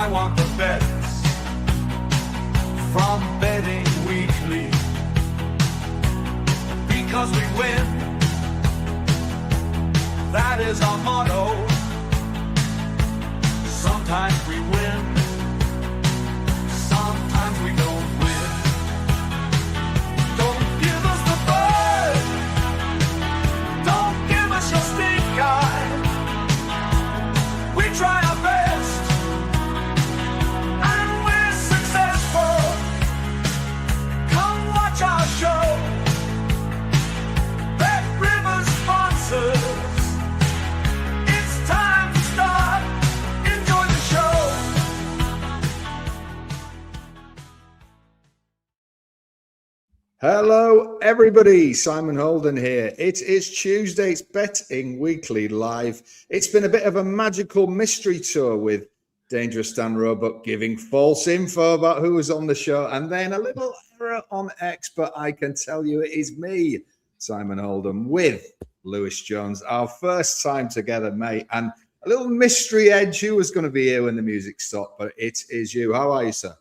I want the bets from Betting Weekly, because we win, that is our motto. Sometimes we win, sometimes we don't win. Don't give us the bird, don't give us your stink eye. We try our best, and we're successful. Come watch our show. Bet Rivers sponsors. It's time to start. Enjoy the show. Hello, everybody. Simon Holden here. It is Tuesday. It's Betting Weekly Live. It's been a bit of a magical mystery tour with Dangerous Dan Roebuck giving false info about who was on the show, and then a little error on X, but I can tell you it is me, Simon Holden, with Lewis Jones. Our first time together, mate, and a little mystery edge. Who was going to be here when the music stopped, but it is you. How are you, sir?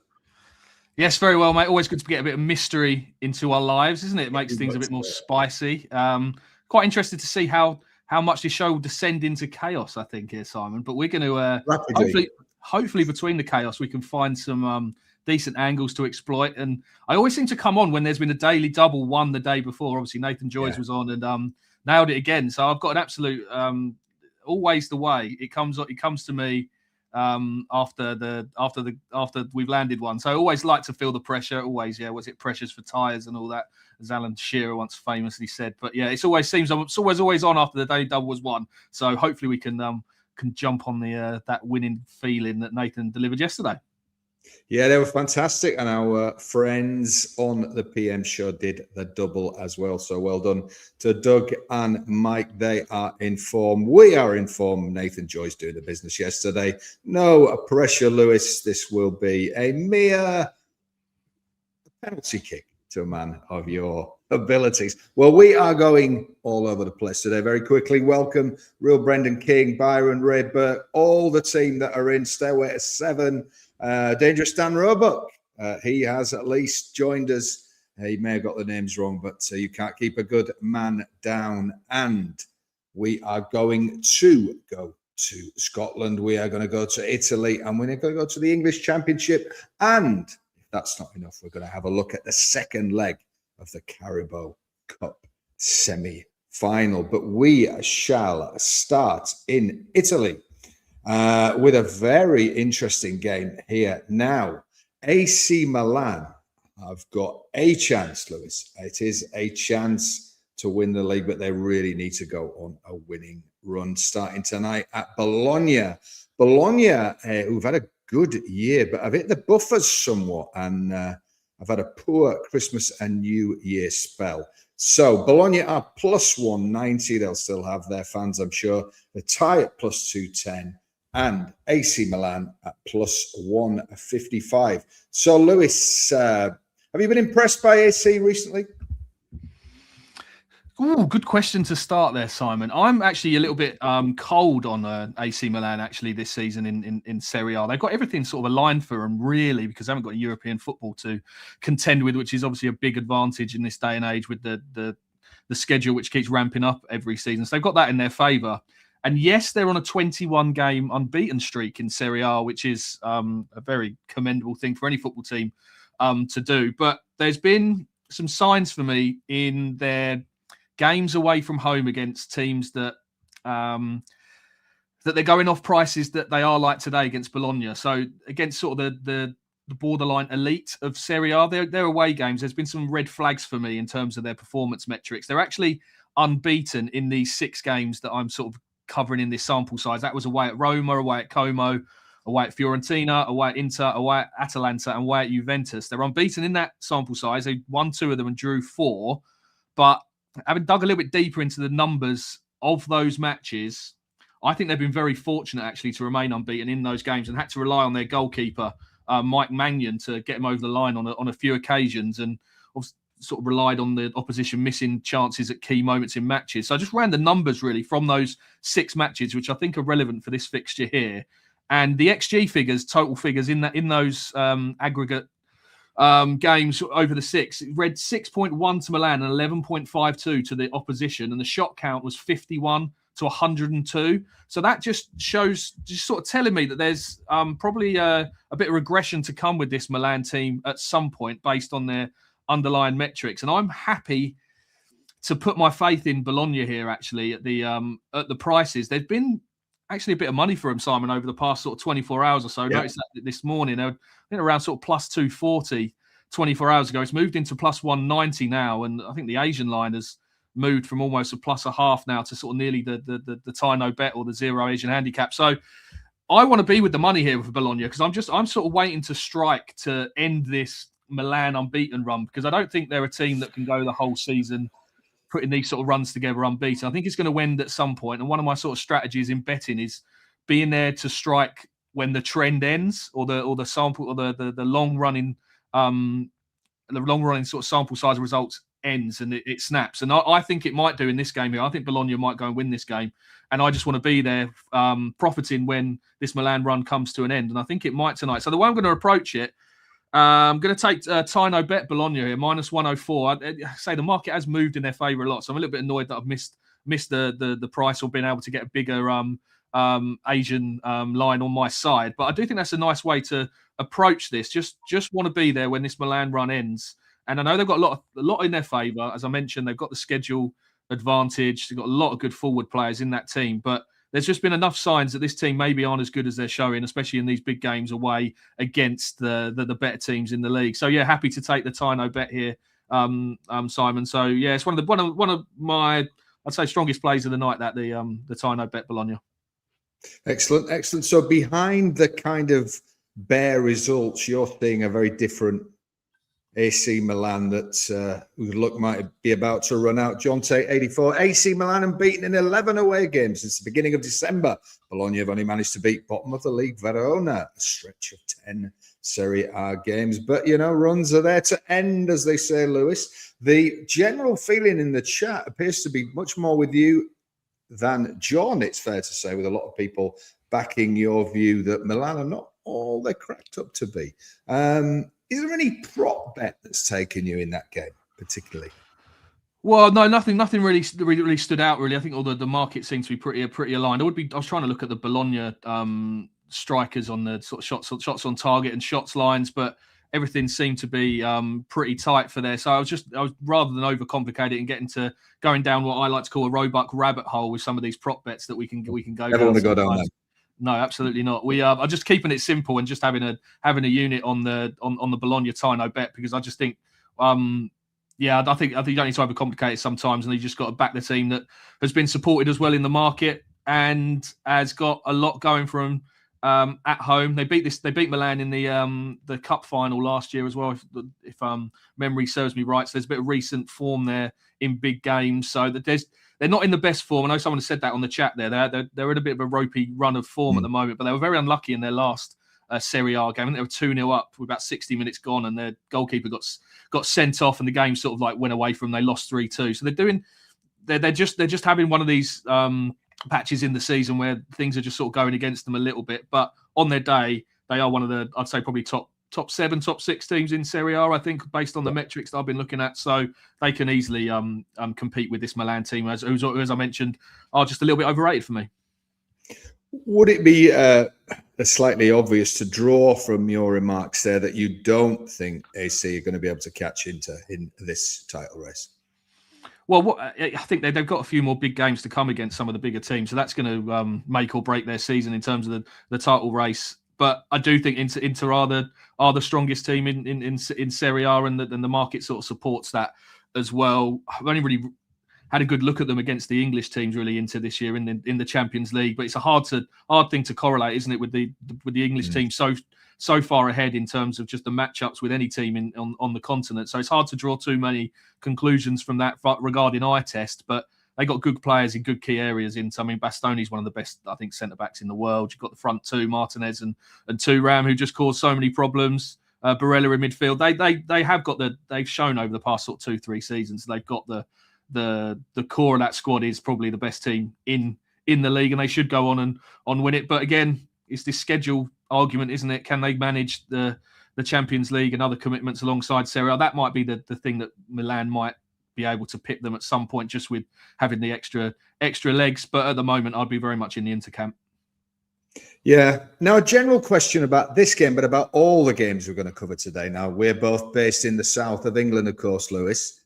Yes, very well, mate. Always good to get a bit of mystery into our lives, isn't it? It makes things a bit more spicy. Quite interested to see how much this show will descend into chaos, I think, here, Simon. But we're going to hopefully between the chaos, we can find some decent angles to exploit. And I always seem to come on when there's been a daily double one the day before. Obviously, Nathan Joyce was on and nailed it again. So I've got an absolute always the way it comes to me. After we've landed one, so I always like to feel the pressure. Always, was it pressures for tires and all that, as Alan Shearer once famously said. But yeah, it's always on after the day double was won. So hopefully we can jump on the that winning feeling that Nathan delivered yesterday. Yeah, they were fantastic, and our friends on the PM show did the double as well. So well done to Doug and Mike. They are in form. We are in form. Nathan Joyce doing the business yesterday. No pressure, Lewis. This will be a mere penalty kick to a man of your abilities. Well, we are going all over the place today. Very quickly, welcome Real Brendan King, Byron, Ray Burke, all the team that are in Stairway to 7. Dangerous Dan Roebuck. He has at least joined us. He may have got the names wrong, but you can't keep a good man down. And we are going to go to Scotland. We are going to go to Italy, and we're going to go to the English Championship. And if that's not enough, we're going to have a look at the second leg of the Carabao Cup semi-final. But we shall start in Italy. With a very interesting game here. Now, AC Milan have got a chance, Lewis. It is a chance to win the league, but they really need to go on a winning run starting tonight at Bologna. Bologna, who've had a good year, but have hit the buffers somewhat and have had a poor Christmas and New Year spell. So Bologna are plus 190. They'll still have their fans, I'm sure. The tie at plus 210. And AC Milan at plus 155. So, Lewis, have you been impressed by AC recently? Oh, good question to start there, Simon. I'm actually a little bit cold on AC Milan actually this season in Serie A. They've got everything sort of aligned for them, really, because they haven't got European football to contend with, which is obviously a big advantage in this day and age with the schedule, which keeps ramping up every season. So they've got that in their favour. And yes, they're on a 21-game unbeaten streak in Serie A, which is a very commendable thing for any football team to do. But there's been some signs for me in their games away from home against teams that they're going off prices that they are like today against Bologna. So against sort of the borderline elite of Serie A, their away games, there's been some red flags for me in terms of their performance metrics. They're actually unbeaten in these 6 games that I'm sort of covering in this sample size. That was away at Roma, away at Como, away at Fiorentina, away at Inter, away at Atalanta, and away at Juventus. They're unbeaten in that sample size. They won 2 of them and drew 4. But having dug a little bit deeper into the numbers of those matches, I think they've been very fortunate actually to remain unbeaten in those games and had to rely on their goalkeeper, Mike Mannion, to get them over the line on a few occasions. And sort of relied on the opposition missing chances at key moments in matches. So I just ran the numbers really from those 6 matches, which I think are relevant for this fixture here. And the XG figures, total figures in those aggregate games over the six, it read 6.1 to Milan and 11.52 to the opposition, and the shot count was 51 to 102. So that just shows, just sort of telling me that there's probably a bit of regression to come with this Milan team at some point based on their underlying metrics. And I'm happy to put my faith in Bologna here. Actually, at the prices, there's been actually a bit of money for him, Simon, over the past sort of 24 hours or so. Yeah. Noticed that this morning, I think around sort of plus 240 24 hours ago. It's moved into plus 190 now, and I think the Asian line has moved from almost a plus a half now to sort of nearly the Tino bet or the zero Asian handicap. So I want to be with the money here with Bologna, because I'm sort of waiting to strike to end this Milan unbeaten run, because I don't think they're a team that can go the whole season putting these sort of runs together unbeaten. I think it's going to end at some point. And one of my sort of strategies in betting is being there to strike when the trend ends, or the sample, or the long running sort of sample size of results ends and it snaps. And I think it might do in this game here. I think Bologna might go and win this game. And I just want to be there profiting when this Milan run comes to an end. And I think it might tonight. So the way I'm going to approach it, I'm going to take Tino bet Bologna here, minus 104. I say the market has moved in their favour a lot. So I'm a little bit annoyed that I've missed the price or been able to get a bigger Asian line on my side. But I do think that's a nice way to approach this. Just want to be there when this Milan run ends. And I know they've got a lot in their favour. As I mentioned, they've got the schedule advantage. They've got a lot of good forward players in that team. But there's just been enough signs that this team maybe aren't as good as they're showing, especially in these big games away against the better teams in the league. So yeah, happy to take the Tino bet here, Simon. So yeah, it's one of my, I'd say, strongest plays of the night, that the Tino bet Bologna. Excellent. So behind the kind of bare results, you're seeing a very different AC Milan that might be about to run out. John Tate, 84. AC Milan unbeaten in 11 away games since the beginning of December. Bologna have only managed to beat bottom of the league Verona, a stretch of 10 Serie A games. But, runs are there to end, as they say, Lewis. The general feeling in the chat appears to be much more with you than John, it's fair to say, with a lot of people backing your view that Milan are not all they're cracked up to be. Is there any prop bet that's taken you in that game, particularly? Well, no, nothing really stood out. Really, I think all the market seems to be pretty aligned. I was trying to look at the Bologna strikers on the sort of shots on target and shots lines, but everything seemed to be pretty tight for there. So I was rather than overcomplicate it and going down what I like to call a Roebuck rabbit hole with some of these prop bets that we can go. Never want to go down there. No, absolutely not. We are just keeping it simple and just having a unit on the Bologna Tino bet, because I just think, I think you don't need to overcomplicate it sometimes, and you just got to back the team that has been supported as well in the market and has got a lot going for them at home. They beat Milan in the cup final last year as well, if memory serves me right. So there's a bit of recent form there in big games. So that they're not in the best form. I know someone said that on the chat there. They're in a bit of a ropey run of form at the moment, but they were very unlucky in their last Serie A game. I think they were 2-0 up with about 60 minutes gone, and their goalkeeper got sent off, and the game sort of like went away from them. They lost 3-2. So they're just having one of these patches in the season where things are just sort of going against them a little bit. But on their day, they are one of the, I'd say, probably top 7, top 6 teams in Serie A, I think, based on the metrics that I've been looking at. So they can easily compete with this Milan team, who, as I mentioned, are just a little bit overrated for me. Would it be slightly obvious to draw from your remarks there that you don't think AC are going to be able to catch in this title race? Well, I think they've got a few more big games to come against some of the bigger teams, so that's going to make or break their season in terms of the title race. But I do think Inter are the strongest team in Serie A, and the market sort of supports that as well. I've only really had a good look at them against the English teams really into this year in the Champions League, but it's a hard thing to correlate, isn't it, with the English team so far ahead in terms of just the matchups with any team on the continent. So it's hard to draw too many conclusions from that regarding eye test, but they got good players in good key areas. Bastoni's one of the best, I think, centre backs in the world. You've got the front two, Martinez and Thuram, who just caused so many problems. Barella in midfield. They've shown over the past sort of 2-3 seasons they've got the core of that squad is probably the best team in the league, and they should go on and win it. But again, it's this schedule argument, isn't it? Can they manage the Champions League and other commitments alongside Serie A? That might be the thing that Milan might be able to pip them at some point, just with having the extra legs. But at the moment, I'd be very much in the Inter camp. Yeah. Now, a general question about this game, but about all the games we're going to cover today. Now, we're both based in the south of England, of course, Lewis.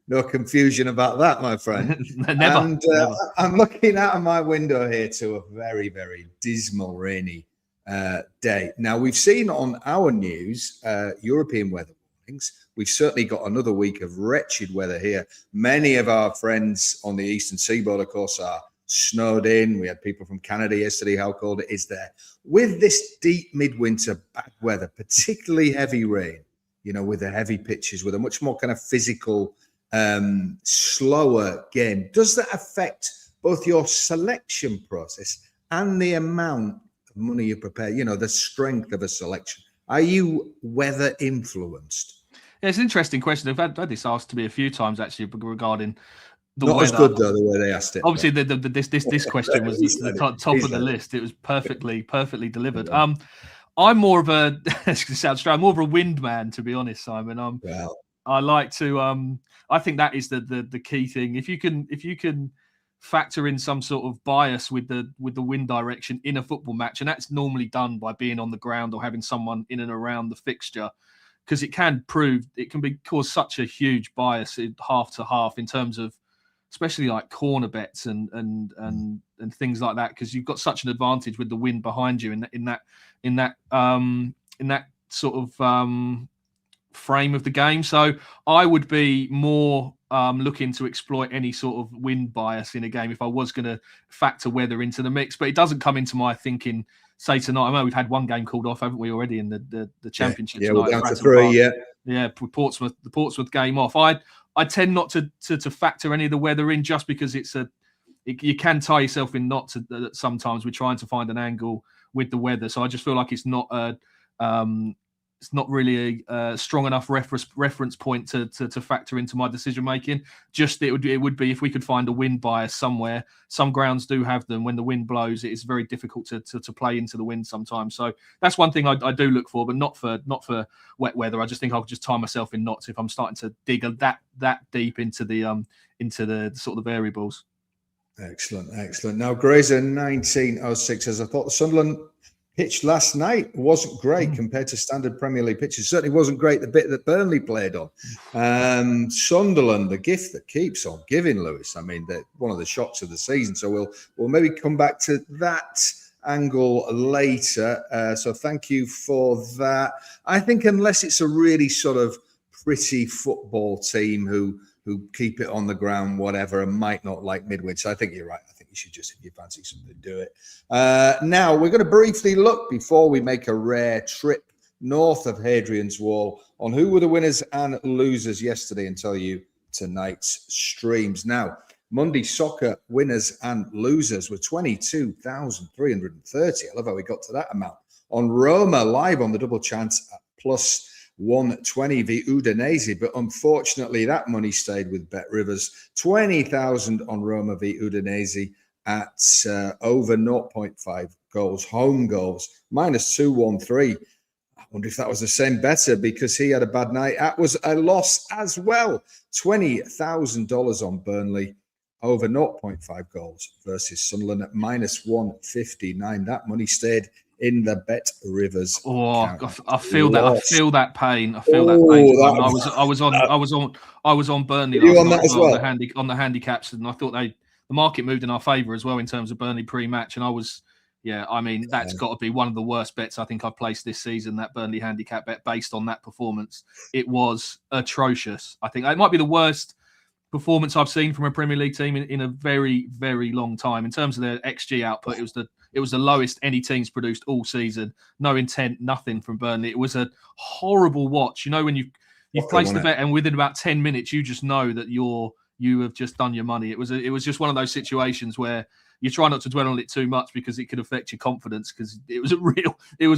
No confusion about that, my friend. Never. Never. I'm looking out of my window here to a very, very dismal, rainy day. Now, we've seen on our news European weather warnings. We've certainly got another week of wretched weather here. Many of our friends on the eastern seaboard, of course, are snowed in. We had people from Canada yesterday, how cold it is there. With this deep midwinter bad weather, particularly heavy rain, with the heavy pitches, with a much more kind of physical, slower game, does that affect both your selection process and the amount of money you prepare, the strength of a selection? Are you weather influenced? Yeah, it's an interesting question. I've had this asked to me a few times, actually, regarding the Not weather. As good, though, the way they asked it. Obviously, this question was the top of the list. It was perfectly delivered. Yeah. I'm more of a I'm more of a wind man, to be honest, Simon. I like to. I think that is the key thing. If you can factor in some sort of bias with the wind direction in a football match, and that's normally done by being on the ground or having someone in and around the fixture, because it can cause such a huge bias in half to half in terms of, especially like corner bets and things like that, because you've got such an advantage with the wind behind you in that sort of frame of the game. So I would be more looking to exploit any sort of wind bias in a game if I was going to factor weather into the mix. But it doesn't come into my thinking, say, tonight. I know we've had one game called off, haven't we, already in the Championship? Yeah, tonight, we're down to 3. Yeah, the Portsmouth game off. I tend not to factor any of the weather in, just because you can tie yourself in knots sometimes with trying to find an angle with the weather. So I just feel like it's not really a strong enough reference point to factor into my decision making. Just it would be if we could find a wind bias somewhere. Some grounds do have them. When the wind blows, it is very difficult to play into the wind sometimes. So that's one thing I do look for, but not for wet weather. I just think I'll just tie myself in knots if I'm starting to dig that deep into the sort of variables. Excellent. Now, Grazer 1906 says, I thought the Sunderland pitch last night wasn't great compared to standard Premier League pitches. Certainly wasn't great the bit that Burnley played on. Sunderland, the gift that keeps on giving, Lewis. I mean, they're one of the shocks of the season. So we'll maybe come back to that angle later. So thank you for that. I think unless it's a really sort of pretty football team who keep it on the ground, whatever, and might not like midweek. So I think you're right. I think you should just, if you fancy something, do it. Now, we're going to briefly look, before we make a rare trip north of Hadrian's Wall, on who were the winners and losers yesterday, and tell you tonight's streams. Now, Monday soccer winners and losers were 22,330. I love how we got to that amount. On Roma, live on the double chance at plus 120 v Udinese, but unfortunately that money stayed with Bet Rivers. 20,000 on Roma v Udinese at over 0.5 goals, home goals, minus 213. I wonder if that was the same better, because he had a bad night. That was a loss as well. $20,000 on Burnley, over 0.5 goals versus Sunderland at minus 159. That money stayed in the Bet Rivers. Oh, I feel that. I feel that pain. I feel that pain. I was on Burnley last night as well on the handicaps, and I thought the market moved in our favour as well in terms of Burnley pre-match, and I was. Yeah, I mean, that's got to be one of the worst bets I think I've placed this season, that Burnley handicap bet, based on that performance. It was atrocious. I think it might be the worst performance I've seen from a Premier League team in a very, very long time. In terms of their XG output, it was the lowest any team's produced all season. No intent, nothing from Burnley. It was a horrible watch. You know, when you've placed the bet and within about 10 minutes, you just know that you have just done your money. It was just one of those situations where you try not to dwell on it too much, because it could affect your confidence, because it was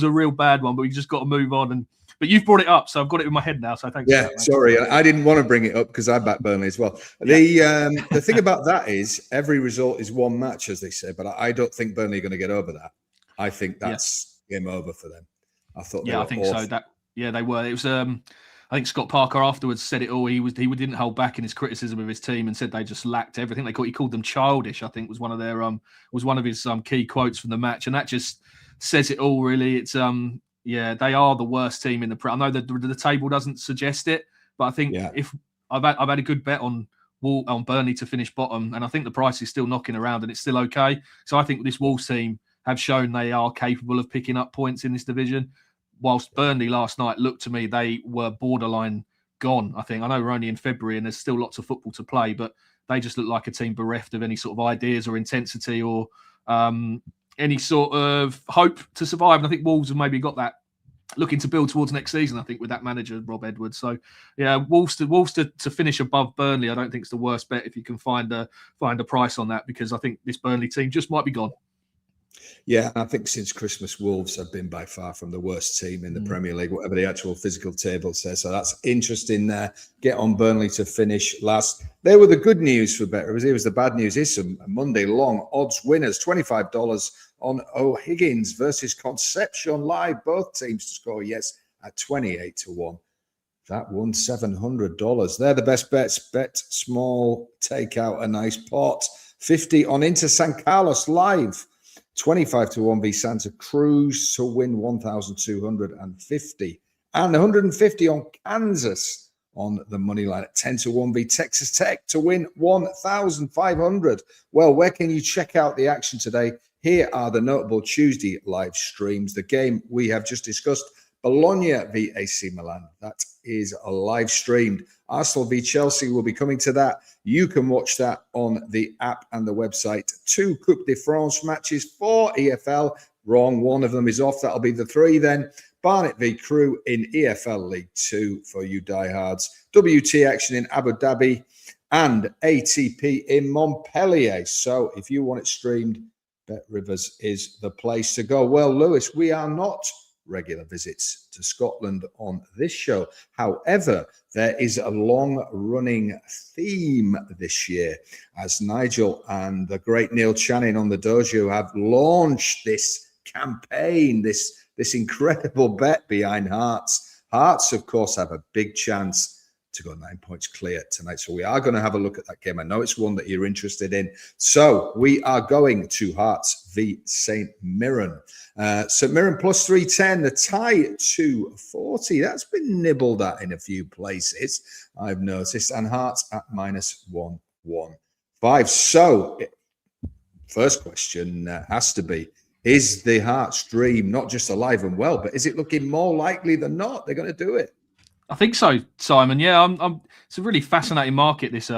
a real bad one, but we just got to move on. But you've brought it up, so I've got it in my head now. So thanks. Yeah, for that, sorry, I didn't want to bring it up because I backed Burnley as well. The thing about that is every result is one match, as they say, but I don't think Burnley are going to get over that. I think that's game over for them. I thought I think so. They were. It was I think Scott Parker afterwards said it all. He didn't hold back in his criticism of his team and said they just lacked everything. He called them childish, I think was one of their was one of his key quotes from the match, and that just says it all really. It's they are the worst team in the I know that the table doesn't suggest it, but I think if I've had a good bet on Burnley to finish bottom, and I think the price is still knocking around and it's still okay. So I think this Wolves team have shown they are capable of picking up points in this division. Whilst Burnley last night looked to me, they were borderline gone. I think I know we're only in February and there's still lots of football to play, but they just look like a team bereft of any sort of ideas or intensity or any sort of hope to survive. And I think Wolves have maybe got that, looking to build towards next season, I think, with that manager, Rob Edwards. So, Wolves to finish above Burnley, I don't think it's the worst bet if you can find a price on that, because I think this Burnley team just might be gone. Yeah, I think since Christmas, Wolves have been by far from the worst team in the Premier League, whatever the actual physical table says. So that's interesting there. Get on Burnley to finish last. They were the good news for bettors. Here was the bad news. Here's some Monday long odds winners. $25 on O'Higgins versus Concepcion Live. Both teams to score yes at 28 to 1. That won $700. They're the best bets. Bet small, take out a nice pot. 50 on Inter San Carlos Live. 25 to 1 v Santa Cruz to win 1,250. And 150 on Kansas on the money line at 10 to 1 v Texas Tech to win 1,500. Well, where can you check out the action today? Here are the notable Tuesday live streams. The game we have just discussed, Bologna v AC Milan. That is live streamed. Arsenal v Chelsea will be coming to that. You can watch that on the app and the website. 2 Coupe de France matches, 4 EFL. Wrong, one of them is off. That'll be the 3 then. Barnet v Crewe in EFL League 2 for you diehards. WT action in Abu Dhabi and ATP in Montpellier. So if you want it streamed, Bet Rivers is the place to go. Well, Lewis, we are not regular visits to Scotland on this show. However, there is a long-running theme this year as Nigel and the great Neil Channing on the Dojo have launched this campaign, this incredible bet behind Hearts. Hearts, of course, have a big chance to go 9 points clear tonight. So we are going to have a look at that game. I know it's one that you're interested in. So we are going to Hearts v St Mirren. St Mirren plus 310, the tie 240. That's been nibbled at in a few places, I've noticed. And Hearts at minus 115. So first question has to be, is the Hearts dream not just alive and well, but is it looking more likely than not they're going to do it? I think so, Simon. Yeah, it's a really fascinating market, this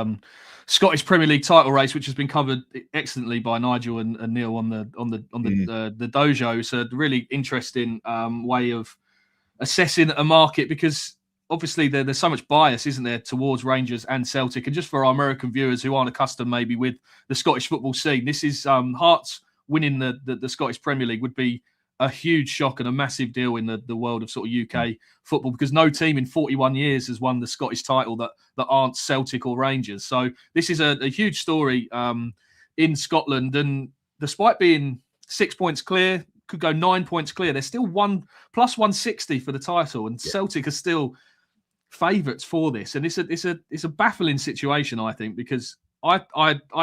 Scottish Premier League title race, which has been covered excellently by Nigel and Neil on the dojo. It's a really interesting way of assessing a market, because obviously there's so much bias, isn't there, towards Rangers and Celtic. And just for our American viewers who aren't accustomed maybe with the Scottish football scene, this is Hearts winning the Scottish Premier League would be a huge shock and a massive deal in the world of sort of UK football, because no team in 41 years has won the Scottish title that aren't Celtic or Rangers. So this is a huge story in Scotland. And despite being 6 points clear, could go 9 points clear, they're still plus 160 for the title, and Celtic are still favourites for this. And it's a baffling situation, I think, because I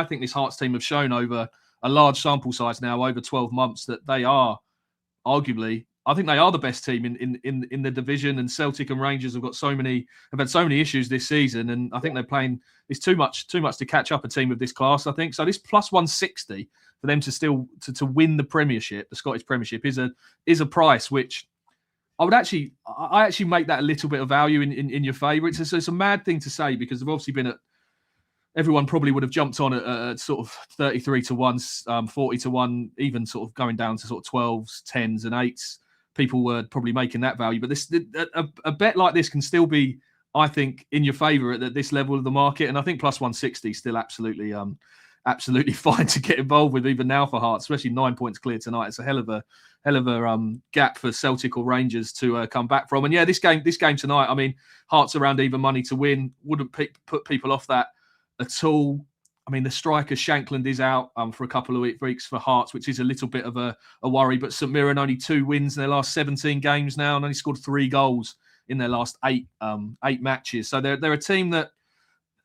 think this Hearts team have shown over a large sample size now, over 12 months, that they are arguably, I think they are the best team in the division, and Celtic and Rangers have had so many issues this season, and I think they're playing. It's too much to catch up a team of this class, I think. So this plus 160 for them to still to win the Premiership, the Scottish Premiership, is a price which I actually make that a little bit of value in your favour. It's a mad thing to say, because they've obviously been at. Everyone probably would have jumped on at sort of 33 to 1, 40 to 1, even sort of going down to sort of 12s, 10s, and 8s. People were probably making that value. But a bet like this can still be, I think, in your favour at this level of the market. And I think plus 160 is still absolutely fine to get involved with, even now for Hearts, especially 9 points clear tonight. It's a hell of a gap for Celtic or Rangers to come back from. And yeah, this game tonight, I mean, Hearts around even money to win wouldn't put people off that at all. I mean, the striker Shankland is out for a couple of weeks for Hearts, which is a little bit of a worry. But St Mirren only 2 wins in their last 17 games now, and only scored 3 goals in their last 8 matches. So they're a team that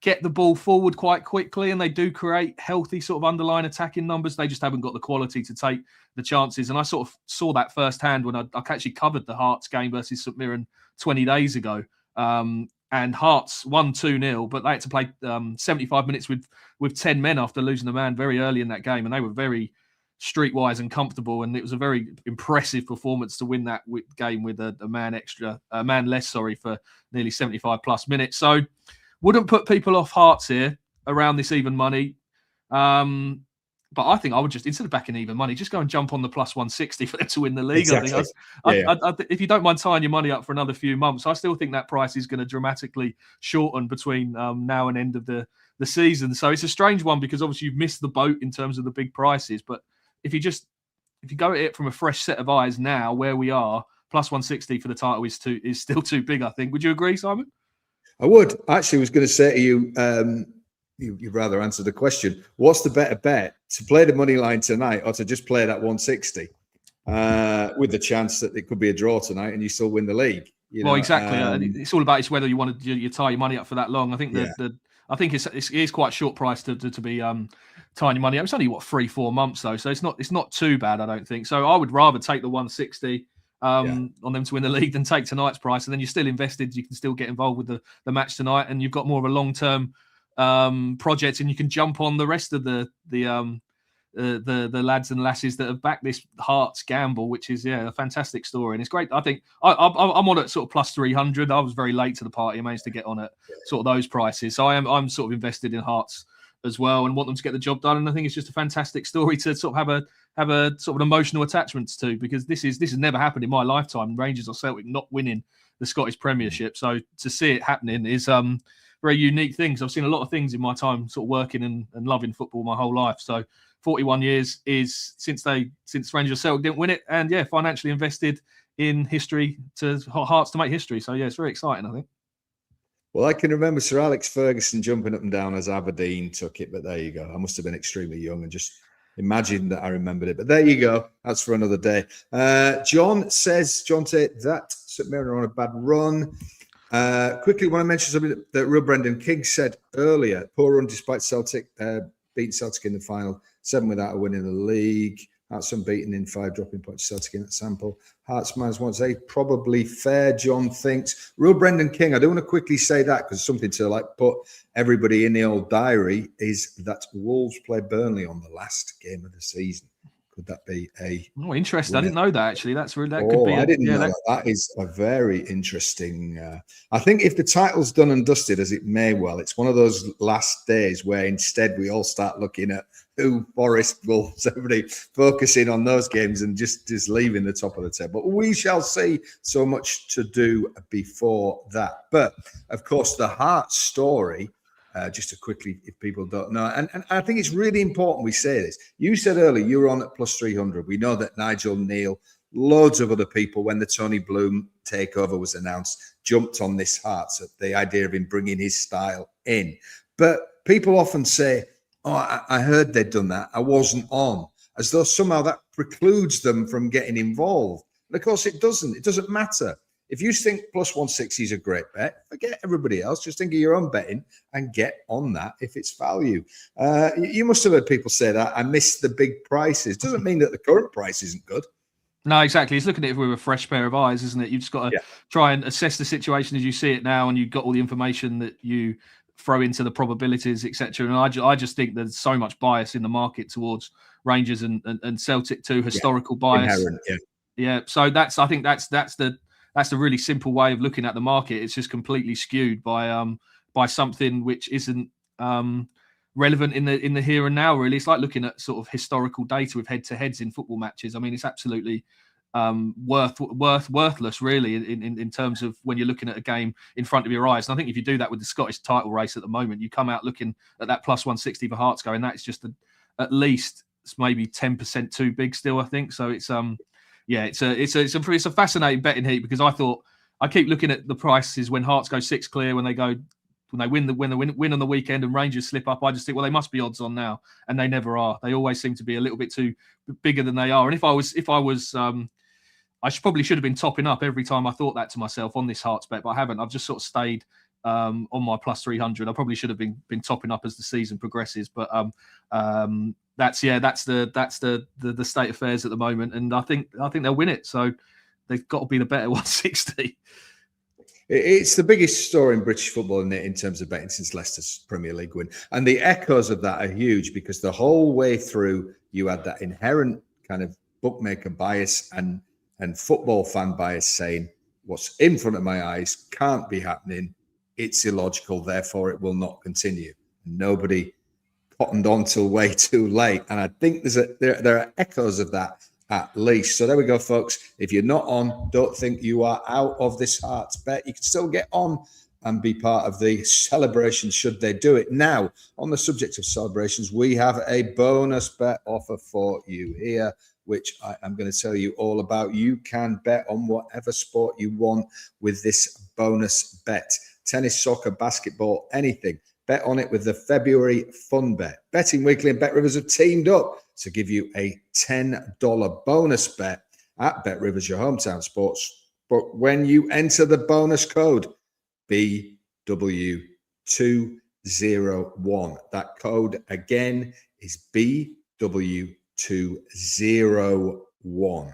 get the ball forward quite quickly, and they do create healthy sort of underlying attacking numbers. They just haven't got the quality to take the chances. And I sort of saw that firsthand when I actually covered the Hearts game versus St Mirren 20 days ago. And Hearts won 2-0, but they had to play 75 minutes with 10 men after losing a man very early in that game. And they were very streetwise and comfortable. And it was a very impressive performance to win that game with a man less, for nearly 75 plus minutes. So wouldn't put people off Hearts here around this even money. But I think I would just, instead of backing even money, just go and jump on the plus 160 for them to win the league. Exactly. I think if you don't mind tying your money up for another few months, I still think that price is going to dramatically shorten between now and end of the season. So it's a strange one because obviously you've missed the boat in terms of the big prices. But if you go at it from a fresh set of eyes now, where we are, plus 160 for the title is still too big, I think. Would you agree, Simon? I would. Actually, was going to say to you, you'd rather answer the question. What's the better bet, to play the money line tonight or to just play that 160 with the chance that it could be a draw tonight and you still win the league? Well, exactly. It's all about whether you want to tie your money up for that long. I think I think it is quite a short price to be tying your money up. It's only 3-4 months though, so it's not too bad, I don't think. So I would rather take the 160 on them to win the league than take tonight's price, and then you're still invested. You can still get involved with the match tonight, and you've got more of a long-term project, and you can jump on the rest of the lads and lasses that have backed this Hearts gamble, which is a fantastic story, and it's great. I think I'm on at sort of plus 300. I was very late to the party. I managed to get on at sort of those prices, so I'm sort of invested in Hearts as well and want them to get the job done. And I think it's just a fantastic story to sort of have a sort of an emotional attachment to, because this has never happened in my lifetime. Rangers or Celtic not winning the Scottish Premiership, so to see it happening is very unique things. I've seen a lot of things in my time sort of working and loving football my whole life. So 41 years is since Rangers Celtic didn't win it, and financially invested in history to Hearts to make history. So it's very exciting, I think. Well, I can remember Sir Alex Ferguson jumping up and down as Aberdeen took it, but there you go. I must have been extremely young and just imagined that I remembered it. But there you go. That's for another day. John Tate, that St Mirren are on a bad run. Quickly want to mention something that Real Brendan King said earlier. Poor run despite Celtic beating Celtic in the final, 7 without a win in the league. Hearts unbeaten in 5, dropping points Celtic in that sample. Hearts -1 probably fair, John thinks. Real Brendan King, I do want to quickly say that because something to put everybody in the old diary is that Wolves play Burnley on the last game of the season. Could that be interesting? I didn't know that, actually. That could be. I didn't know that. That is a very interesting. I think if the title's done and dusted, as it may well, it's one of those last days where instead we all start looking at who, Forest, Wolves, everybody focusing on those games and just leaving the top of the table. But we shall see. So much to do before that. But of course, the Hearts story. Just to quickly, if people don't know, and I think it's really important we say this. You said earlier you were on at plus 300. We know that Nigel Neal, loads of other people, when the Tony Bloom takeover was announced, jumped on this Hearts, the idea of him bringing his style in. But people often say, "Oh, I heard they'd done that. I wasn't on," as though somehow that precludes them from getting involved. And of course, it doesn't. It doesn't matter. If you think plus 160 is a great bet, forget everybody else. Just think of your own betting and get on that if it's value. You must have heard people say that. I missed the big prices. Doesn't mean that the current price isn't good. No, exactly. It's looking at it with a fresh pair of eyes, isn't it? You've just got to try and assess the situation as you see it now, and you've got all the information that you throw into the probabilities, etc. And I just think there's so much bias in the market towards Rangers and Celtic too, historical bias. Inherent, So I think that's the really simple way of looking at the market. It's just completely skewed by something which isn't relevant in the here and now. Really, it's like looking at sort of historical data with head-to-heads in football matches. I mean, it's absolutely worthless, really, in terms of when you're looking at a game in front of your eyes. And I think if you do that with the Scottish title race at the moment, you come out looking at that plus 160 for Hearts going, that is just at least maybe 10% too big still, I think. So it's it's a fascinating betting heat, because I keep looking at the prices when Hearts go 6 clear, when they go when they win on the weekend and Rangers slip up, I just think, well, they must be odds on now, and they never are. They always seem to be a little bit too bigger than they are. And if I was, I probably should have been topping up every time I thought that to myself on this Hearts bet, but I haven't. I've just sort of stayed on my plus 300. I probably should have been topping up as the season progresses, but that's the state of affairs at the moment, and I think they'll win it. So they've got to be the better 160. It's the biggest story in British football, isn't it, in terms of betting since Leicester's Premier League win. And the echoes of that are huge because the whole way through you had that inherent kind of bookmaker bias and football fan bias saying what's in front of my eyes can't be happening. It's illogical, therefore it will not continue. Nobody cottoned on till way too late. And I think there are echoes of that at least. So there we go, folks. If you're not on, don't think you are out of this Hearts bet. You can still get on and be part of the celebration should they do it. Now, on the subject of celebrations, we have a bonus bet offer for you here, which I am going to tell you all about. You can bet on whatever sport you want with this bonus bet. Tennis, soccer, basketball, anything. Bet on it with the February Fun Bet. Betting Weekly and Bet Rivers have teamed up to give you a $10 bonus bet at Bet Rivers, your hometown sports. But when you enter the bonus code BW201, that code again is BW201.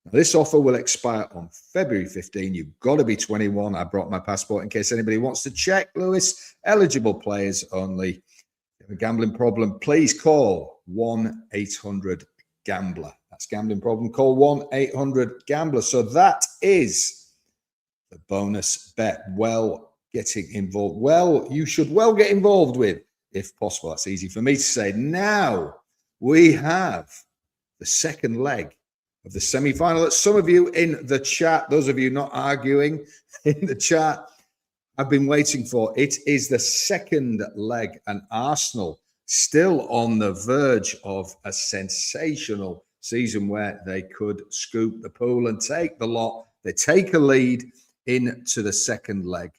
Now, this offer will expire on February 15. You've got to be 21. I brought my passport in case anybody wants to check, Lewis. Eligible players only. If you have a gambling problem, please call 1-800-GAMBLER. That's gambling problem. Call 1-800-GAMBLER. So that is the bonus bet. Well, getting involved. Well, you should get involved with, if possible. That's easy for me to say. Now we have the second leg of the semi-final that some of you in the chat, those of you not arguing in the chat, have been waiting for. It is the second leg, and Arsenal still on the verge of a sensational season where they could scoop the pool and take the lot. They take a lead into the second leg.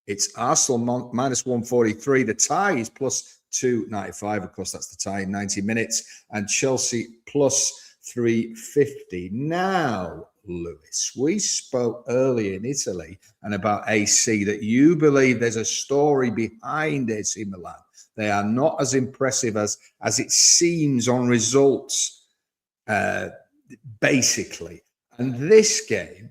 It's Arsenal minus 143. The tie is plus 295. Of course, that's the tie in 90 minutes. And Chelsea plus 350. Now, Lewis, we spoke earlier in Italy and about AC that you believe there's a story behind AC Milan. They are not as impressive as it seems on results, basically. And this game,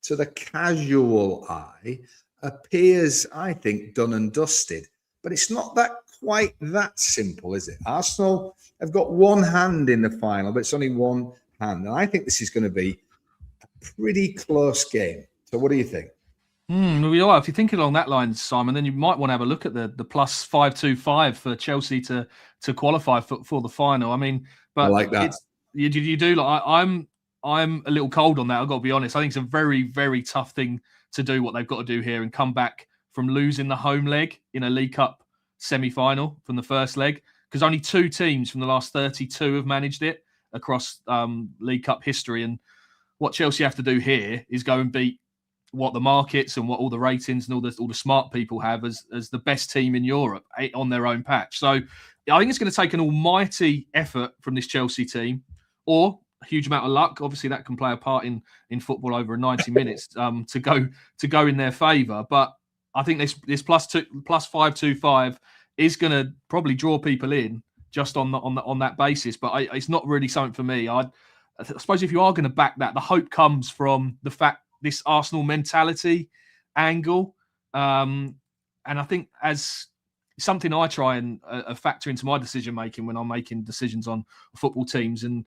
to the casual eye, appears, I think, done and dusted. But it's not quite that simple, is it? Arsenal have got one hand in the final, but it's only one hand. And I think this is going to be a pretty close game. So what do you think? If you're thinking along that line, Simon, then you might want to have a look at the plus 525 for Chelsea to qualify for the final. I mean, but I like that. You do. Like, I'm a little cold on that. I've got to be honest. I think it's a very, very tough thing to do what they've got to do here and come back from losing the home leg in a League Cup semi-final from the first leg, because only two teams from the last 32 have managed it across League Cup history. And what Chelsea have to do here is go and beat what the markets and what all the ratings and all the smart people have as the best team in Europe on their own patch. So I think it's going to take an almighty effort from this Chelsea team, or a huge amount of luck. Obviously, that can play a part in football over 90 minutes to go in their favour. But I think this plus 525 is going to probably draw people in just on that basis. But it's not really something for me. I suppose if you are going to back that, the hope comes from the fact this Arsenal mentality angle, and I think as something I try and factor into my decision making when I'm making decisions on football teams, and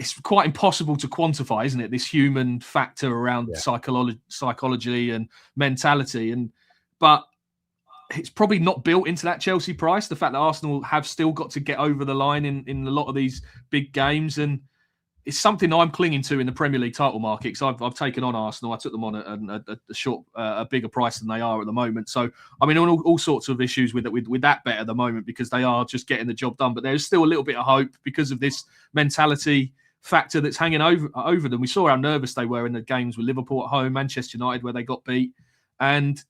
it's quite impossible to quantify, isn't it? This human factor around psychology and mentality, but it's probably not built into that Chelsea price. The fact that Arsenal have still got to get over the line in a lot of these big games, and it's something I'm clinging to in the Premier League title market, because I've taken on Arsenal. I took them on a bigger price than they are at the moment. So I mean, all sorts of issues with that bet at the moment, because they are just getting the job done. But there's still a little bit of hope because of this mentality factor that's hanging over them. We saw how nervous they were in the games with Liverpool at home, Manchester United where they got beat, and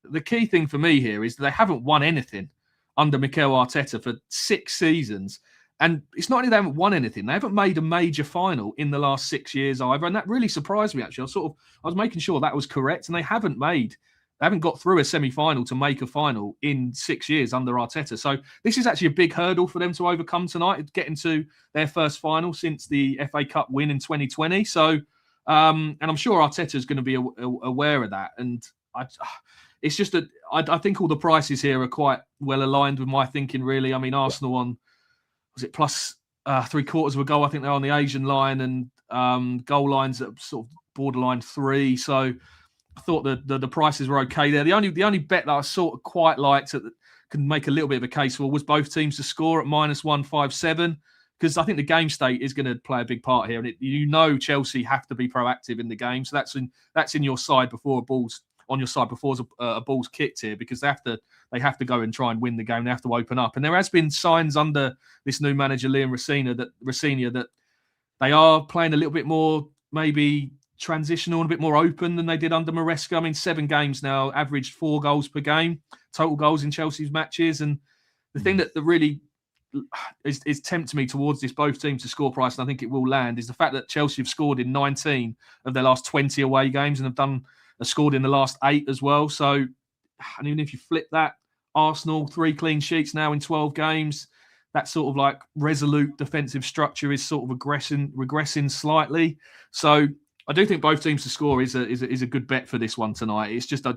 the key thing for me here is that they haven't won anything under Mikel Arteta for 6 seasons. And it's not only they haven't won anything, they haven't made a major final in the last 6 years either. And that really surprised me, actually. I was making sure that was correct. And they haven't got through a semi-final to make a final in 6 years under Arteta. So this is actually a big hurdle for them to overcome tonight, getting to their first final since the FA Cup win in 2020. So, and I'm sure Arteta is going to be aware of that. And it's just that I think all the prices here are quite well aligned with my thinking, really. I mean, Arsenal on, was it plus 3/4 of a goal? I think they're on the Asian line, and goal lines at sort of borderline 3. So I thought that the prices were okay there. The only bet that I sort of quite liked that can make a little bit of a case for was both teams to score at -157, because I think the game state is going to play a big part here, and Chelsea have to be proactive in the game, so that's in your side before a ball's on your side before a ball's kicked here, because they have to go and try and win the game. They have to open up, and there has been signs under this new manager Liam Rosenior that they are playing a little bit more maybe transitional and a bit more open than they did under Maresca. I mean, 7 games now, averaged 4 goals per game, total goals in Chelsea's matches. And the thing that really is tempting me towards this both teams to score price, and I think it will land, is the fact that Chelsea have scored in 19 of their last 20 away games and have scored in the last 8 as well. So, and even if you flip that, Arsenal 3 clean sheets now in 12 games. That sort of like resolute defensive structure is sort of regressing slightly. So I do think both teams to score is a good bet for this one tonight. It's just I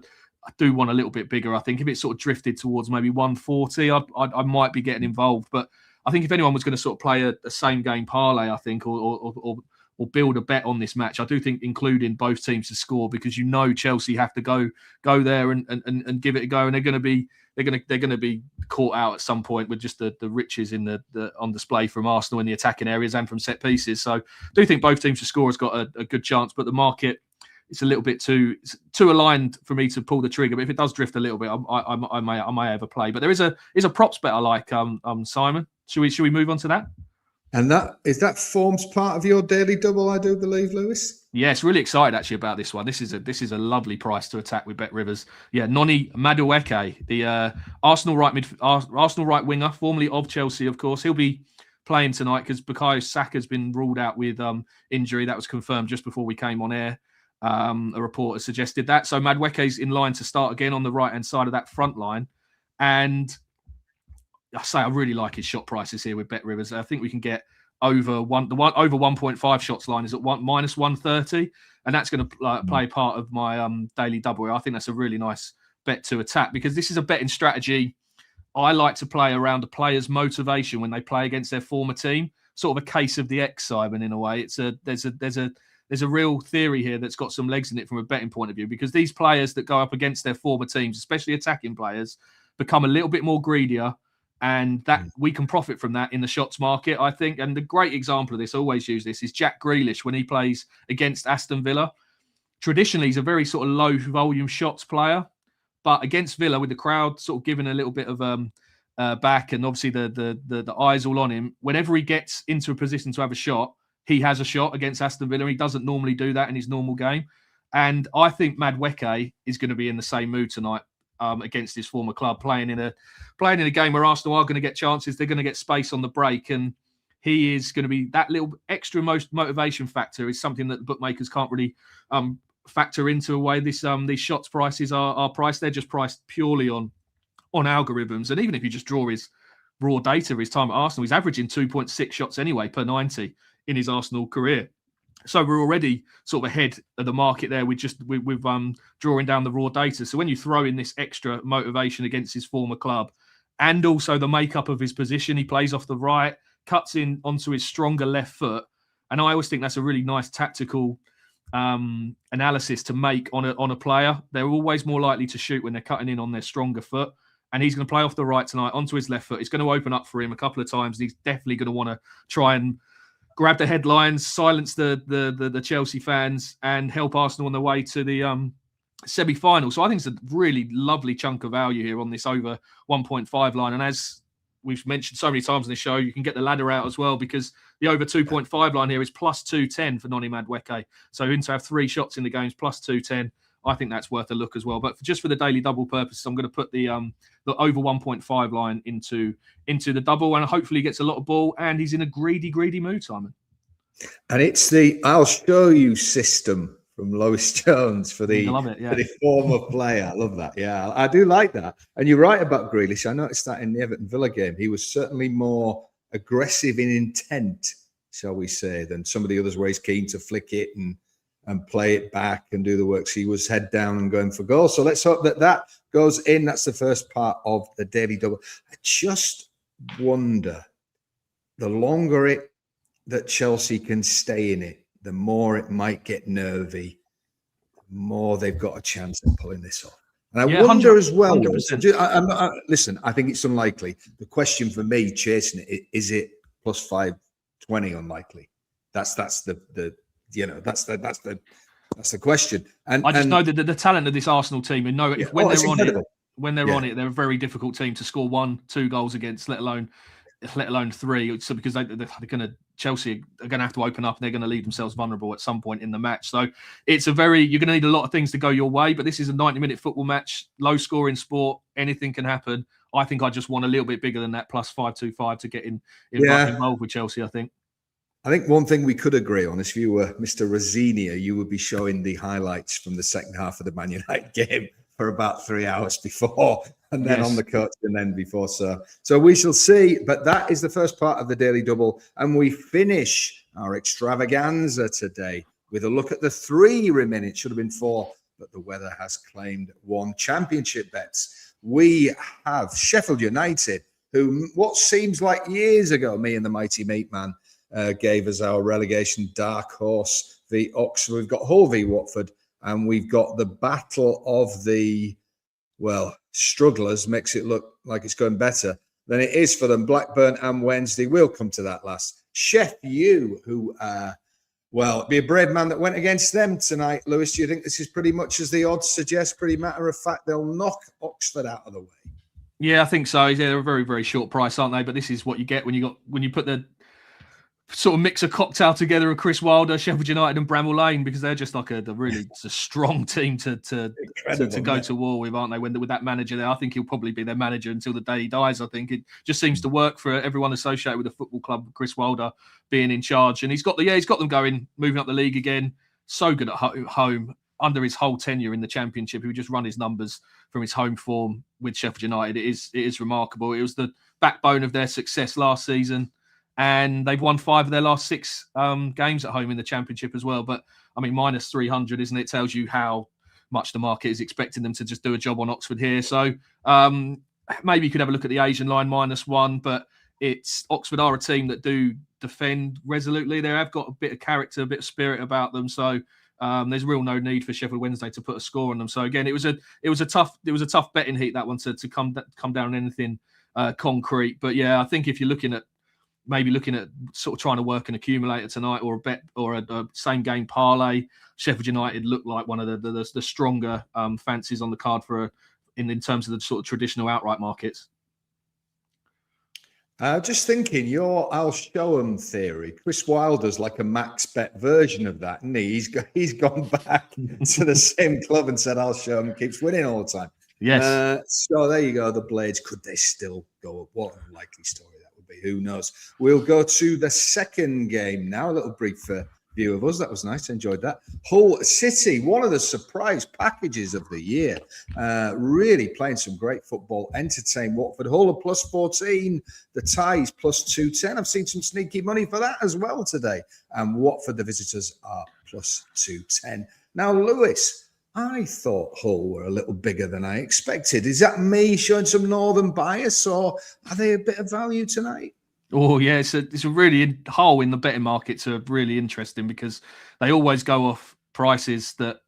do want a little bit bigger. I think if it sort of drifted towards maybe 140, I might be getting involved. But I think if anyone was going to sort of play a same game parlay, I think, or build a bet on this match, I do think including both teams to score, because Chelsea have to go there and give it a go, and they're going to be caught out at some point with just the riches in the on display from Arsenal in the attacking areas and from set pieces. So I do think both teams to score has got a good chance, but the market, it's a little bit too aligned for me to pull the trigger. But if it does drift a little bit, I may have a play. But there is a props bet I like, Simon. Should we move on to that? And that forms part of your daily double, I do believe, Lewis. Yes, really excited actually about this one. This is a lovely price to attack with Bet Rivers. Yeah, Noni Madueke, the Arsenal right winger, formerly of Chelsea, of course. He'll be playing tonight because Bukayo Saka's been ruled out with injury. That was confirmed just before we came on air. A reporter suggested that. So Madueke's in line to start again on the right-hand side of that front line. And I really like his shot prices here with Bet Rivers. I think we can get over 1.5 shots line is at -130, and that's going to play part of my daily double. I think that's a really nice bet to attack, because this is a betting strategy I like to play around a player's motivation when they play against their former team. Sort of a case of the X, Simon, in a way. There's a real theory here that's got some legs in it from a betting point of view, because these players that go up against their former teams, especially attacking players, become a little bit more greedier. And that we can profit from that in the shots market, I think. And the great example of this, I always use this, is Jack Grealish when he plays against Aston Villa. Traditionally, he's a very sort of low volume shots player, but against Villa, with the crowd sort of giving a little bit of back, and obviously the eyes all on him, whenever he gets into a position to have a shot, he has a shot against Aston Villa. He doesn't normally do that in his normal game. And I think Madueke is going to be in the same mood tonight. Against his former club, playing in a game where Arsenal are going to get chances, they're going to get space on the break, and he is going to be that little extra motivation factor is something that the bookmakers can't really factor into a way. These shots prices are priced; they're just priced purely on algorithms. And even if you just draw his raw data of his time at Arsenal, he's averaging 2.6 shots anyway per 90 in his Arsenal career. So we're already sort of ahead of the market there. We're drawing down the raw data. So when you throw in this extra motivation against his former club, and also the makeup of his position, he plays off the right, cuts in onto his stronger left foot, and I always think that's a really nice tactical analysis to make on a player. They're always more likely to shoot when they're cutting in on their stronger foot, and he's going to play off the right tonight onto his left foot. It's going to open up for him a couple of times, and he's definitely going to want to try and grab the headlines, silence the Chelsea fans, and help Arsenal on the way to the semi-final. So I think it's a really lovely chunk of value here on this over 1.5 line. And as we've mentioned so many times on this show, you can get the ladder out as well, because the over 2.5 line here is plus 210 for Noni Madueke. So him to have 3 shots in the game is plus 210. I think that's worth a look as well. But just for the daily double purposes, I'm going to put the over 1.5 line into the double, and hopefully he gets a lot of ball, and he's in a greedy mood, Simon. And it's the I'll show you system from Lewis Jones for the former player. I love that. Yeah, I do like that. And you're right about Grealish. I noticed that in the Everton Villa game. He was certainly more aggressive in intent, shall we say, than some of the others where he's keen to flick it and play it back and do the work. So he was head down and going for goal. So let's hope that goes in. That's the first part of the daily double. I just wonder, the longer that Chelsea can stay in it, the more it might get nervy, the more they've got a chance of pulling this off. And I wonder as well, listen, I think it's unlikely. The question for me chasing it, is it plus 520 unlikely? That's the question. And I just know that the talent of this Arsenal team, and when they're on it, they're a very difficult team to score 1-2 goals against, let alone 3. So because Chelsea are going to have to open up, and they're going to leave themselves vulnerable at some point in the match. So you're going to need a lot of things to go your way. But this is a 90-minute football match, low scoring sport. Anything can happen. I think I just want a little bit bigger than that, plus 525 to get involved with Chelsea. I think one thing we could agree on is if you were Mr. Rosinia, you would be showing the highlights from the second half of the Man United game for about 3 hours before, and then on the coach, and then before. So we shall see. But that is the first part of the Daily Double, and we finish our extravaganza today with a look at the 3 remaining. It should have been 4, but the weather has claimed 1 championship bets. We have Sheffield United, who what seems like years ago, me and the mighty Meat Man gave us our relegation dark horse v Oxford. We've got Hull v Watford. And we've got the battle of the, strugglers, makes it look like it's going better than it is for them. Blackburn and Wednesday. We'll come to that last. Sheffield, who, be a brave man that went against them tonight. Lewis, do you think this is pretty much as the odds suggest? Pretty matter of fact, they'll knock Oxford out of the way. Yeah, I think so. Yeah, they're a very, very short price, aren't they? But this is what you get when you put the sort of mix a cocktail together of Chris Wilder, Sheffield United, and Bramall Lane, because they're just like a strong team to go to war with, aren't they? With that manager there, I think he'll probably be their manager until the day he dies. I think it just seems to work for everyone associated with the football club. Chris Wilder being in charge, and he's got them going, moving up the league again. So good at home under his whole tenure in the Championship. He would just run his numbers from his home form with Sheffield United. It is remarkable. It was the backbone of their success last season. And they've won 5 of their last 6 games at home in the Championship as well. But, I mean, minus 300, isn't it? Tells you how much the market is expecting them to just do a job on Oxford here. So maybe you could have a look at the Asian line, -1. But Oxford are a team that do defend resolutely. They have got a bit of character, a bit of spirit about them. So there's no need for Sheffield Wednesday to put a score on them. So, again, it was a tough betting heat, that one, to come down on anything concrete. But, yeah, I think if you're looking at sort of trying to work an accumulator tonight, or a bet, or a same game parlay, Sheffield United look like one of the stronger fancies on the card in terms of the sort of traditional outright markets. Just thinking, your I'll show 'em theory. Chris Wilder's like a max bet version of that, isn't he? He's gone back to the same club and said, I'll show 'em, keeps winning all the time. Yes. So there you go. The Blades, could they still go up? What an unlikely story that would be. Who knows? We'll go to the second game now. A little brief view of us. That was nice. Enjoyed that. Hull City, one of the surprise packages of the year. Really playing some great football. Entertain Watford. Hull are +14. The ties +210. I've seen some sneaky money for that as well today. And Watford, the visitors, are +210. Now, Lewis, I thought Hull were a little bigger than I expected. Is that me showing some northern bias, or are they a bit of value tonight? Oh, yeah, it's a really Hull in the betting markets are really interesting, because they always go off prices that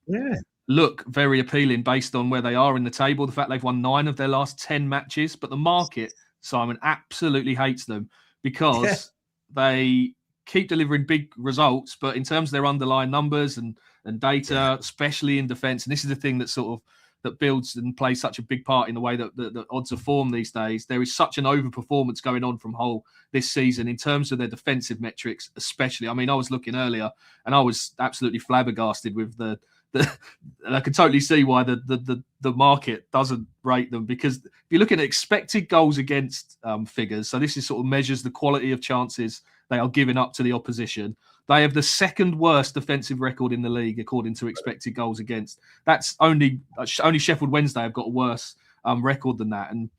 look very appealing based on where they are in the table. The fact they've won 9 of their last 10 matches, but the market, Simon, absolutely hates them because they keep delivering big results, but in terms of their underlying numbers and data, especially in defence, and this is the thing that builds and plays such a big part in the way that the odds are formed these days. There is such an overperformance going on from Hull this season in terms of their defensive metrics, especially. I mean, I was looking earlier and I was absolutely flabbergasted with the and I can totally see why the market doesn't rate them, because if you're looking at expected goals against figures, so this is sort of measures the quality of chances they are giving up to the opposition. They have the second worst defensive record in the league according to expected goals against. That's only Sheffield Wednesday have got a worse record than that. And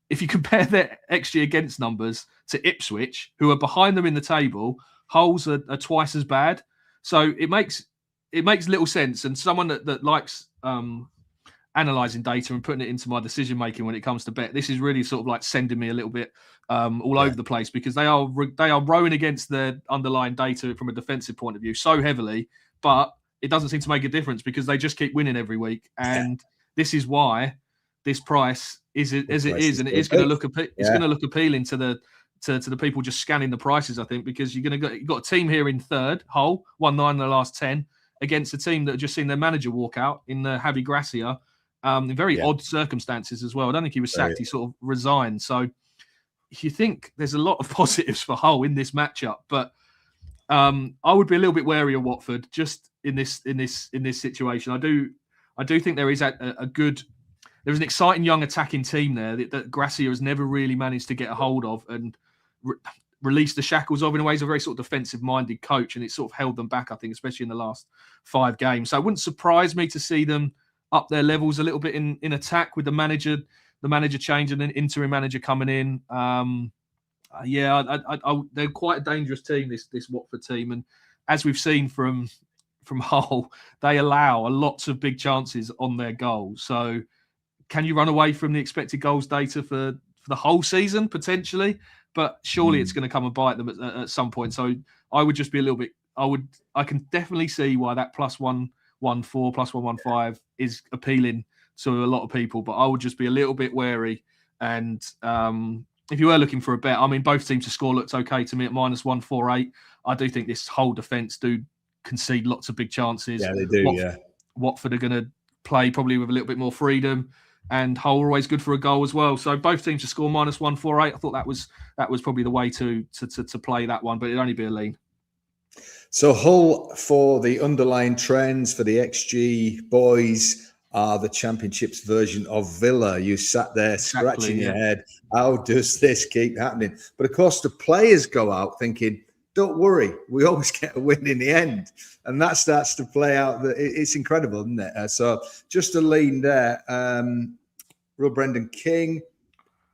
if you compare their XG against numbers to Ipswich, who are behind them in the table, Hull's are twice as bad. So it makes little sense. And someone that likes analysing data and putting it into my decision making when it comes to bet, this is really sort of like sending me a little bit all over the place, because they are rowing against their underlying data from a defensive point of view so heavily, but it doesn't seem to make a difference because they just keep winning every week. And this is why this price is as it is, and it is going to look going to look appealing to the people just scanning the prices, I think, because you've got a team here in third, Hull, won 9 in the last 10, against a team that have just seen their manager walk out in Javi Gracia, in very odd circumstances as well. I don't think he was sacked; he sort of resigned. So you think there's a lot of positives for Hull in this matchup, but I would be a little bit wary of Watford just in this situation. I do think there is there's an exciting young attacking team there that Gracia has never really managed to get a hold of and release the shackles of. In a way, he's a very sort of defensive-minded coach, and it's sort of held them back, I think, especially in the last 5 games. So it wouldn't surprise me to see them up their levels a little bit in attack with the manager change and an interim manager coming in. They're quite a dangerous team, this Watford team, and as we've seen from Hull, they allow lots of big chances on their goals. So can you run away from the expected goals data for the whole season potentially? But surely it's going to come and bite them at some point. So I would just be a little bit. I can definitely see why that +114, +115 is appealing to a lot of people. But I would just be a little bit wary. And if you were looking for a bet, I mean, both teams to score looks okay to me at -148. I do think this whole defence do concede lots of big chances. Yeah, they do. Watford are going to play probably with a little bit more freedom, and Hull are always good for a goal as well. So both teams to score -148. I thought that was probably the way to play that one, but it'd only be a lean. So Hull, for the underlying trends for the XG boys, are the Championship's version of Villa. You sat there scratching your head. How does this keep happening? But of course, the players go out thinking, don't worry, we always get a win in the end. And that starts to play out. It's incredible, isn't it? So just a lean there. Real Brendan King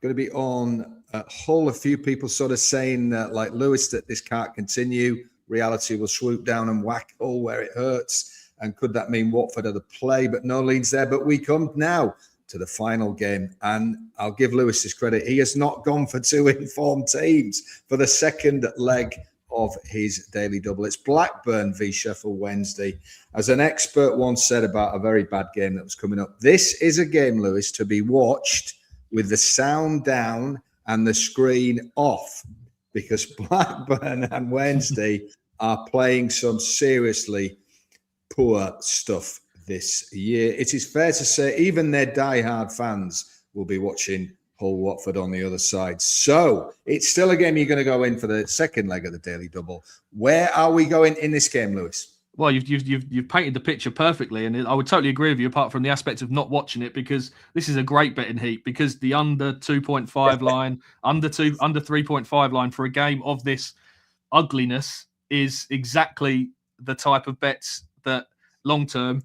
going to be on Hull. A few people sort of saying, like Lewis, that this can't continue. Reality will swoop down and whack Hull where it hurts. And could that mean Watford are the play? But no leads there. But we come now to the final game. And I'll give Lewis his credit. He has not gone for 2 informed teams for the second leg of his daily double. It's Blackburn v Sheffield Wednesday. As an expert once said about a very bad game that was coming up, this is a game, Lewis, to be watched with the sound down and the screen off, because Blackburn and Wednesday are playing some seriously poor stuff this year. It is fair to say even their diehard fans will be watching Hull Watford on the other side. So it's still a game you're going to go in for the second leg of the daily double. Where are we going in this game, Lewis? Well, you've painted the picture perfectly, and I would totally agree with you, apart from the aspect of not watching it, because this is a great betting heat, because the under 2.5 line, under 3.5 line for a game of this ugliness is exactly the type of bets that long term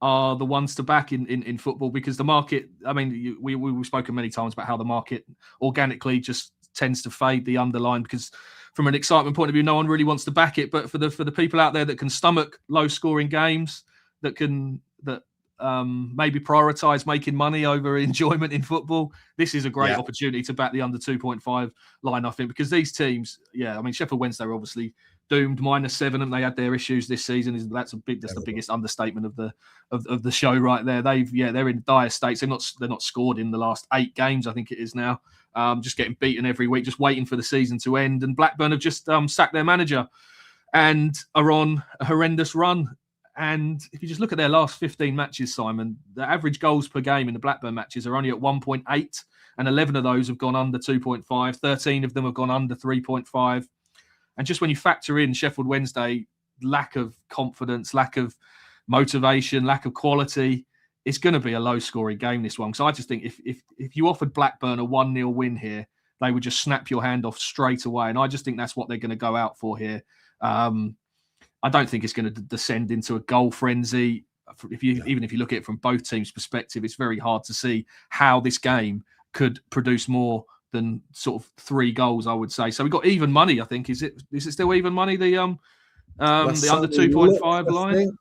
are the ones to back in football, because the market, I mean, we've spoken many times about how the market organically just tends to fade the underline, because from an excitement point of view, no one really wants to back it. But for the people out there that can stomach low scoring games, that maybe prioritize making money over enjoyment in football, this is a great opportunity to back the under 2.5 line, I think, because these teams, I mean, Sheffield Wednesday are obviously doomed, -7, and they had their issues this season. That's the biggest understatement of the show right there. They're in dire states. They're not scored in the last 8 games, I think it is now. Just getting beaten every week, just waiting for the season to end. And Blackburn have just sacked their manager and are on a horrendous run. And if you just look at their last 15 matches, Simon, the average goals per game in the Blackburn matches are only at 1.8, and 11 of those have gone under 2.5. 13 of them have gone under 3.5. And just when you factor in Sheffield Wednesday, lack of confidence, lack of motivation, lack of quality. It's going to be a low-scoring game, this one. So I just think if you offered Blackburn a 1-0 win here, they would just snap your hand off straight away. And I just think that's what they're going to go out for here. I don't think it's going to descend into a goal frenzy. Even if you look at it from both teams' perspective, it's very hard to see how this game could produce more than sort of 3 goals, I would say. So we've got even money, I think. Is it still even money, the under 2.5 line?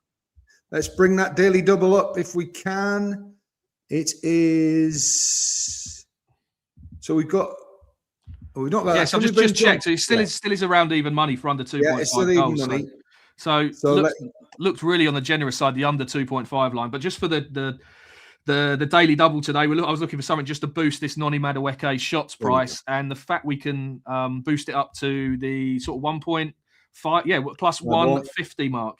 Let's bring that daily double up if we can. It is. So we've got. We've not got. Yes, I've just checked. So it still is around even money for under 2.5 it's still goals. Even money. So looked really on the generous side, the under 2.5 line. But just for the daily double today, I was looking for something just to boost this Noni Madueke shots price, and the fact we can boost it up to the sort of 1.5, plus 150 mark,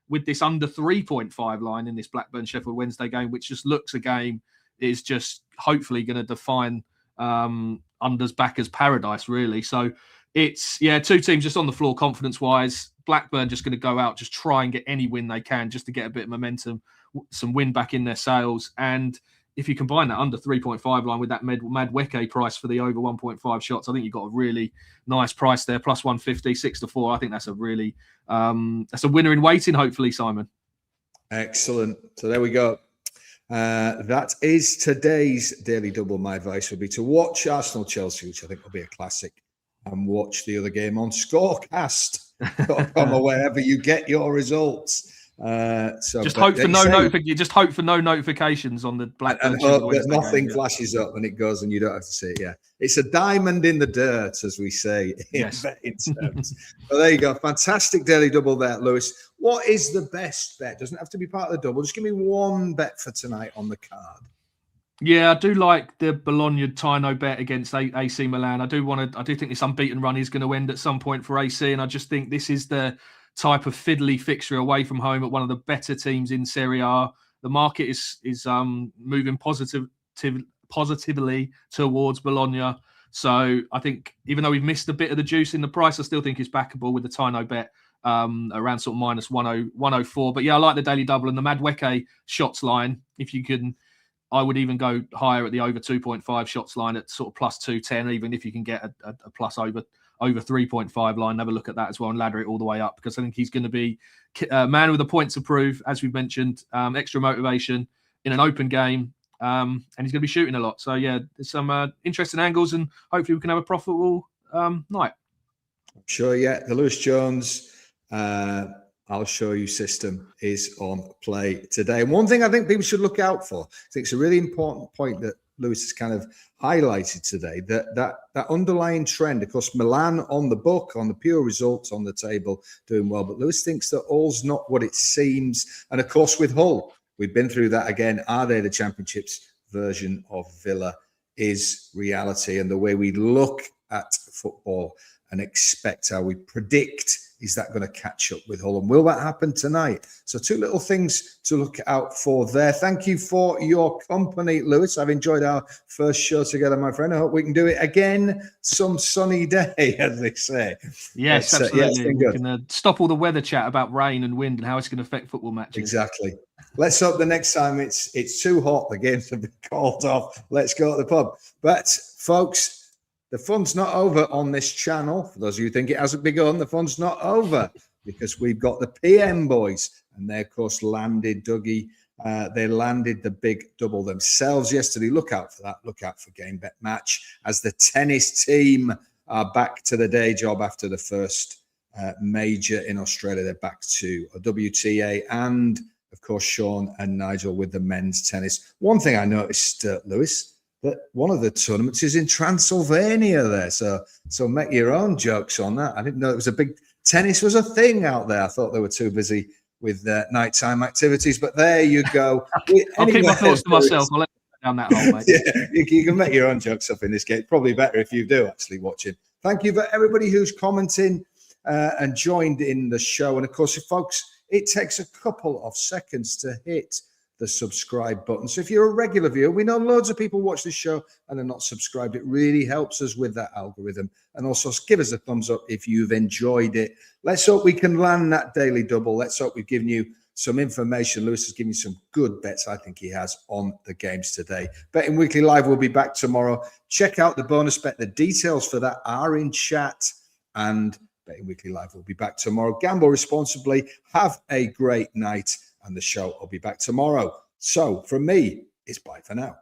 with this under 3.5 line in this Blackburn Sheffield Wednesday game, which just looks a game is just hopefully going to define unders backers paradise, really. So it's 2 teams just on the floor confidence wise. Blackburn just going to go out, just try and get any win they can just to get a bit of momentum, some win back in their sails. And if you combine that under 3.5 line with that Madueke price for the over 1.5 shots, I think you've got a really nice price there. Plus 150, 6-4. I think that's a really that's a winner in waiting, hopefully, Simon. Excellent. So there we go. That is today's daily double. My advice would be to watch Arsenal-Chelsea, which I think will be a classic, and watch the other game on scorecast.com or wherever you get your results. Just hope for no notifications on the Blackburn. And hope that nothing flashes up when it goes and you don't have to see it. Yeah, it's a diamond in the dirt, as we say in betting terms. Well, there you go. Fantastic daily double there, Lewis. What is the best bet? Doesn't have to be part of the double. Just give me one bet for tonight on the card. Yeah, I do like the Bologna Tino bet against AC Milan. I do think this unbeaten run is going to end at some point for AC, and I just think this is the type of fiddly fixture away from home at one of the better teams in Serie A. The market is moving positively towards Bologna. So I think even though we've missed a bit of the juice in the price, I still think it's backable with the Tino bet around sort of minus 104. But yeah, I like the daily double and the Madueke shots line. If you can, I would even go higher at the over 2.5 shots line at sort of plus 210, even if you can get a plus over 3.5 line. Have a look at that as well and ladder it all the way up, because I think he's going to be a man with a point to prove, as we've mentioned, extra motivation in an open game, and he's going to be shooting a lot. So yeah, there's some interesting angles, and hopefully we can have a profitable night. Sure, yeah. The Lewis Jones I'll show you system is on play today. And one thing I think people should look out for, I think it's a really important point that Lewis has kind of highlighted today, that underlying trend. Of course, Milan on the book, on the pure results on the table, doing well. But Lewis thinks that all's not what it seems. And of course, with Hull, we've been through that again. Are they the Championship's version of Villa? Is reality. And the way we look at football and expect how we predict, is that going to catch up with Hull? And will that happen tonight? So 2 little things to look out for there. Thank you for your company, Lewis. I've enjoyed our first show together, my friend. I hope we can do it again some sunny day, as they say. Yes, absolutely. We can stop all the weather chat about rain and wind and how it's going to affect football matches. Exactly. Let's hope the next time it's too hot, the games have been called off. Let's go to the pub. But, folks, the fun's not over on this channel. For those of you who think it hasn't begun, the fun's not over, because we've got the PM boys, and they, of course, landed, Dougie. They landed the big double themselves yesterday. Look out for that. Look out for Game Bet Match, as the tennis team are back to the day job after the first major in Australia. They're back to a WTA, and, of course, Sean and Nigel with the men's tennis. One thing I noticed, Lewis, that one of the tournaments is in Transylvania there. So make your own jokes on that. I didn't know it was a big tennis was a thing out there. I thought they were too busy with nighttime activities, but there you go. I'll keep my thoughts to myself. I'll let you down that hole, mate. Yeah, you can make your own jokes up in this game. Probably better if you do actually watching. Thank you for everybody who's commenting and joined in the show. And of course, folks, it takes a couple of seconds to hit the subscribe button. So if you're a regular viewer, we know loads of people watch this show and are not subscribed. It really helps us with that algorithm. And also give us a thumbs up if you've enjoyed it. Let's hope we can land that daily double. Let's hope we've given you some information. Lewis has given you some good bets, I think he has, on the games today. Betting Weekly Live will be back tomorrow. Check out the bonus bet. The details for that are in chat. And Betting Weekly Live will be back tomorrow. Gamble responsibly. Have a great night. And the show will be back tomorrow. So from me, it's bye for now.